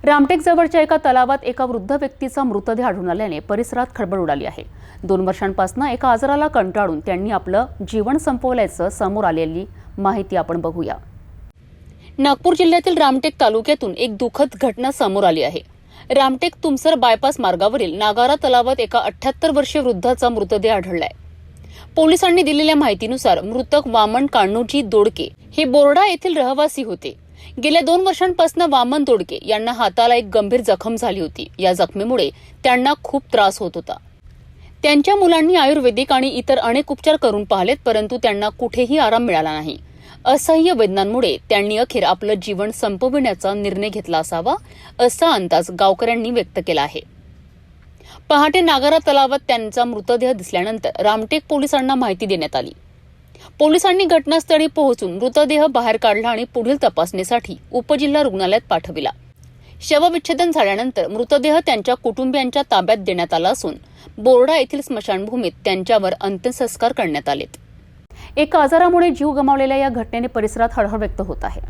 रामटेक जवळच्या एका तलावात एका वृद्ध व्यक्तीचा मृतदेह आढळून आल्याने परिसरात खळबळ उडाली आहे। 2 वर्षांपासून एका आजाराला कंटाळून त्यांनी आपलं जीवन संपवल्याचं समोर आलेली माहिती आपण बघूया। नागपूर जिल्ह्यातील रामटेक तालुक्यातून एक दुःखद घटना समोर आली आहे। रामटेक तुमसर बायपास मार्गावरील नागारा तलावात एका 78 वर्षीय वृद्धाचा मृतदेह आढळलाय। पोलिसांनी दिलेल्या माहितीनुसार मृतक वामन कान्होजी दोडके हे बोर्डा येथील रहिवासी होते। गेल्या 2 वर्षांपासून वामन दोडके यांना हाताला एक गंभीर जखम झाली होती। या जखमेमुळे त्यांना खूप त्रास होत होता। त्यांच्या मुलांनी आयुर्वेदिक आणि इतर अनेक उपचार करून पाहिलेत, परंतु त्यांना कुठेही आराम मिळाला नाही। असह्य वेदनांमुळे त्यांनी अखेर आपलं जीवन संपविण्याचा निर्णय घेतला असावा असा अंदाज गावकऱ्यांनी व्यक्त केला आहे। पहाटे नागारा तलावात त्यांचा मृतदेह दिसल्यानंतर रामटेक पोलिसांना माहिती देण्यात आली। पोलिसांनी घटनास्थळी पोहोचून मृतदेह बाहेर काढला आणि पुढील तपासणीसाठी उपजिल्हा रुग्णालयात पाठविला। शवविच्छेदन झाल्यानंतर मृतदेह त्यांच्या कुटुंबियांच्या ताब्यात देण्यात आला असून बोर्डा येथील स्मशानभूमीत त्यांच्यावर अंत्यसंस्कार करण्यात आलेत। एका आजारामुळे जीव गमावलेल्या या घटनेने परिसरात हळहळ व्यक्त होत आहे।